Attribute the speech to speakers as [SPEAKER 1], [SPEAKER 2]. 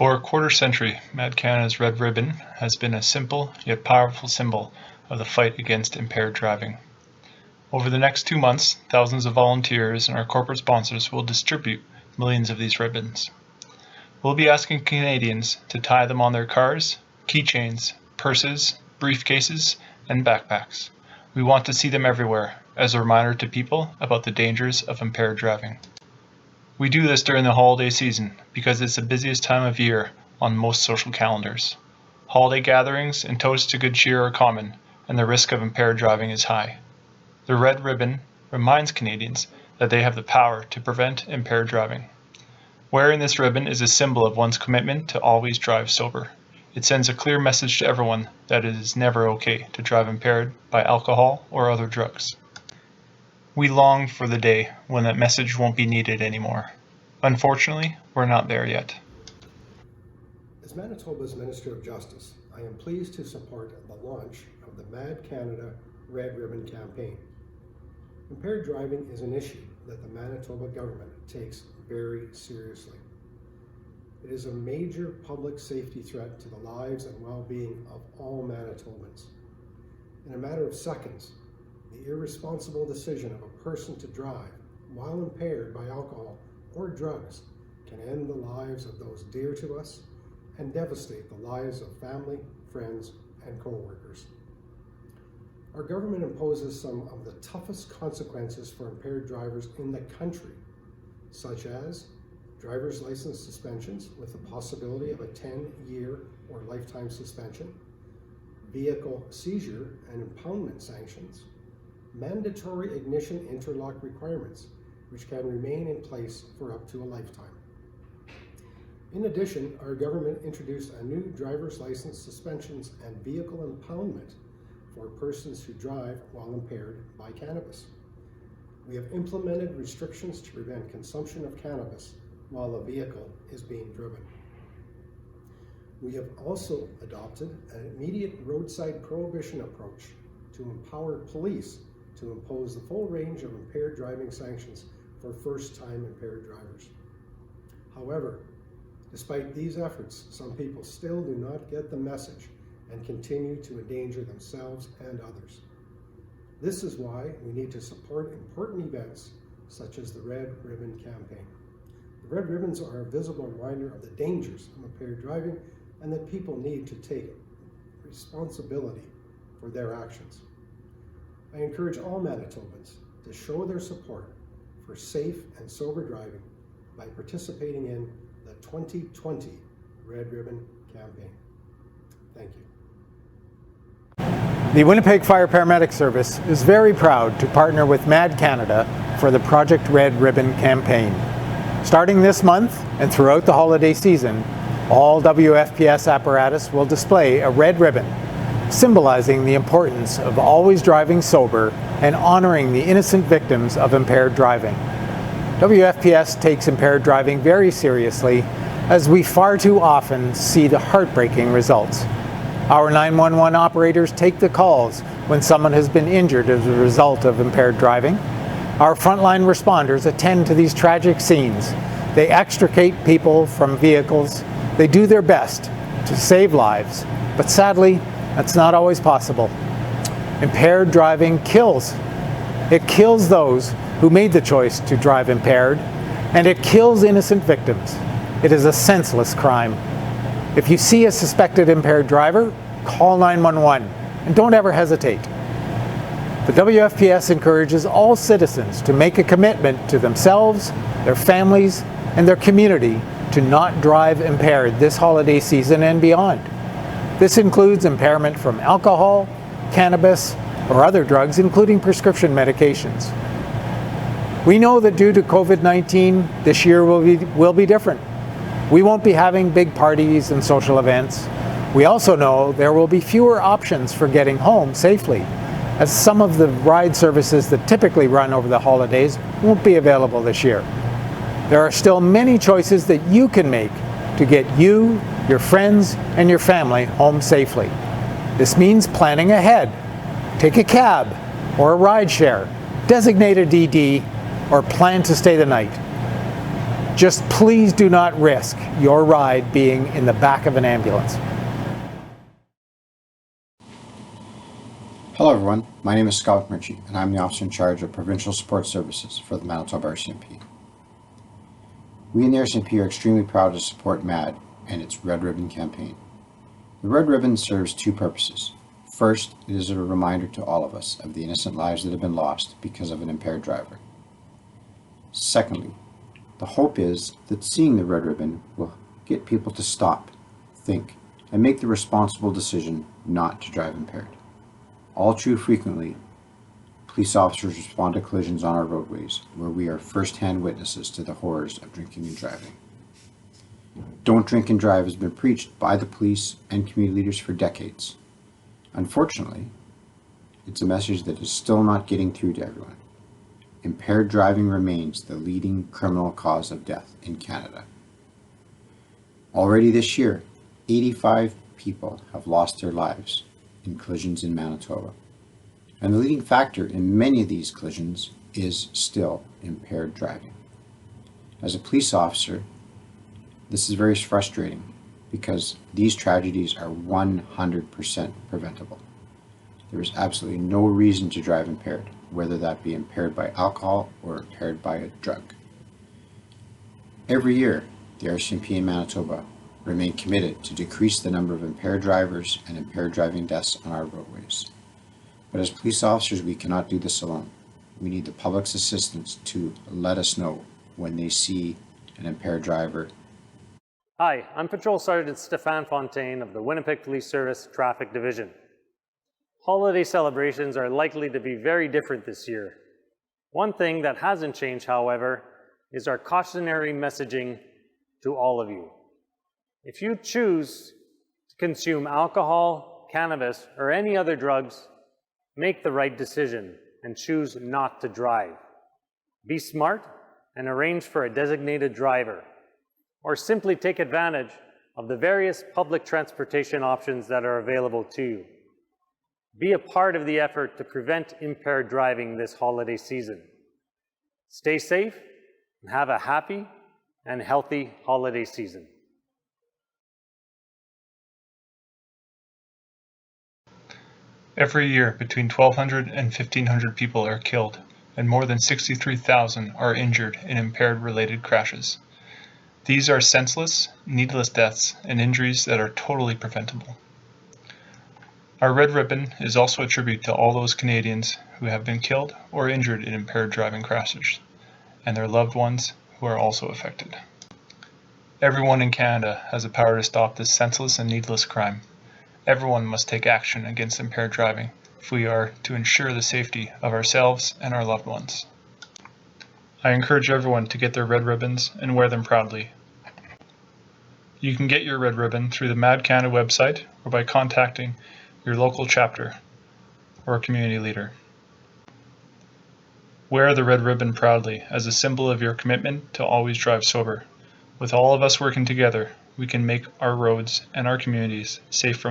[SPEAKER 1] For a quarter century, Mad Canada's red ribbon has been a simple yet powerful symbol of the fight against impaired driving. Over the next 2 months, thousands of volunteers and our corporate sponsors will distribute millions of these ribbons. We'll be asking Canadians to tie them on their cars, keychains, purses, briefcases, and backpacks. We want to see them everywhere as a reminder to people about the dangers of impaired driving. We do this during the holiday season because it's the busiest time of year on most social calendars. Holiday gatherings and toasts to good cheer are common, and the risk of impaired driving is high. The red ribbon reminds Canadians that they have the power to prevent impaired driving. Wearing this ribbon is a symbol of one's commitment to always drive sober. It sends a clear message to everyone that it is never okay to drive impaired by alcohol or other drugs. We long for the day when that message won't be needed anymore. Unfortunately, we're not there yet.
[SPEAKER 2] As Manitoba's Minister of Justice, I am pleased to support the launch of the Mad Canada Red Ribbon campaign. Impaired driving is an issue that the Manitoba government takes very seriously. It is a major public safety threat to the lives and well-being of all Manitobans. In a matter of seconds, the irresponsible decision of a person to drive while impaired by alcohol or drugs can end the lives of those dear to us and devastate the lives of family, friends, and co-workers. Our government imposes some of the toughest consequences for impaired drivers in the country, such as driver's license suspensions with the possibility of a 10-year or lifetime suspension, vehicle seizure and impoundment sanctions, mandatory ignition interlock requirements, which can remain in place for up to a lifetime. In addition, our government introduced a new driver's license suspensions and vehicle impoundment for persons who drive while impaired by cannabis. We have implemented restrictions to prevent consumption of cannabis while a vehicle is being driven. We have also adopted an immediate roadside prohibition approach to empower police to impose the full range of impaired driving sanctions for first-time impaired drivers. However, despite these efforts, some people still do not get the message and continue to endanger themselves and others. This is why we need to support important events such as the Red Ribbon campaign. The red ribbons are a visible reminder of the dangers of impaired driving and that people need to take responsibility for their actions. I encourage all Manitobans to show their support for safe and sober driving by participating in the 2020 Red Ribbon campaign. Thank you.
[SPEAKER 3] The Winnipeg Fire Paramedic Service is very proud to partner with Mad Canada for the Project Red Ribbon campaign. Starting this month and throughout the holiday season, all WFPS apparatus will display a red ribbon, symbolizing the importance of always driving sober and honoring the innocent victims of impaired driving. WFPS takes impaired driving very seriously, as we far too often see the heartbreaking results. Our 911 operators take the calls when someone has been injured as a result of impaired driving. Our frontline responders attend to these tragic scenes. They extricate people from vehicles. They do their best to save lives, but sadly, that's not always possible. Impaired driving kills. It kills those who made the choice to drive impaired, and it kills innocent victims. It is a senseless crime. If you see a suspected impaired driver, call 911 and don't ever hesitate. The WFPS encourages all citizens to make a commitment to themselves, their families, and their community to not drive impaired this holiday season and beyond. This includes impairment from alcohol, cannabis, or other drugs, including prescription medications. We know that due to COVID-19, this year will be different. We won't be having big parties and social events. We also know there will be fewer options for getting home safely, as some of the ride services that typically run over the holidays won't be available this year. There are still many choices that you can make to get you, your friends, and your family home safely. This means planning ahead. Take a cab or a ride share, designate a DD, or plan to stay the night. Just please do not risk your ride being in the back of an ambulance.
[SPEAKER 4] Hello everyone, my name is Scott Murchie and I'm the officer in charge of Provincial Support Services for the Manitoba RCMP. We in the RCMP are extremely proud to support MAD and its Red Ribbon campaign. The Red Ribbon serves two purposes. First, it is a reminder to all of us of the innocent lives that have been lost because of an impaired driver. Secondly, the hope is that seeing the Red Ribbon will get people to stop, think, and make the responsible decision not to drive impaired. All too frequently, police officers respond to collisions on our roadways where we are first-hand witnesses to the horrors of drinking and driving. Don't drink and drive has been preached by the police and community leaders for decades. Unfortunately, it's a message that is still not getting through to everyone. Impaired driving remains the leading criminal cause of death in Canada. Already this year, 85 people have lost their lives in collisions in Manitoba. And the leading factor in many of these collisions is still impaired driving. As a police officer, this is very frustrating because these tragedies are 100% preventable. There is absolutely no reason to drive impaired, whether that be impaired by alcohol or impaired by a drug. Every year, the RCMP in Manitoba remain committed to decrease the number of impaired drivers and impaired driving deaths on our roadways. But as police officers, we cannot do this alone. We need the public's assistance to let us know when they see an impaired driver.
[SPEAKER 5] Hi, I'm Patrol Sergeant Stefan Fontaine of the Winnipeg Police Service Traffic Division. Holiday celebrations are likely to be very different this year. One thing that hasn't changed, however, is our cautionary messaging to all of you. If you choose to consume alcohol, cannabis, or any other drugs, make the right decision and choose not to drive. Be smart and arrange for a designated driver, or simply take advantage of the various public transportation options that are available to you. Be a part of the effort to prevent impaired driving this holiday season. Stay safe and have a happy and healthy holiday season.
[SPEAKER 1] Every year, between 1,200 and 1,500 people are killed, and more than 63,000 are injured in impaired-related crashes. These are senseless, needless deaths and injuries that are totally preventable. Our Red Ribbon is also a tribute to all those Canadians who have been killed or injured in impaired driving crashes, and their loved ones who are also affected. Everyone in Canada has the power to stop this senseless and needless crime. Everyone must take action against impaired driving if we are to ensure the safety of ourselves and our loved ones. I encourage everyone to get their red ribbons and wear them proudly. You can get your red ribbon through the MAD Canada website or by contacting your local chapter or community leader. Wear the red ribbon proudly as a symbol of your commitment to always drive sober. With all of us working together, we can make our roads and our communities safe from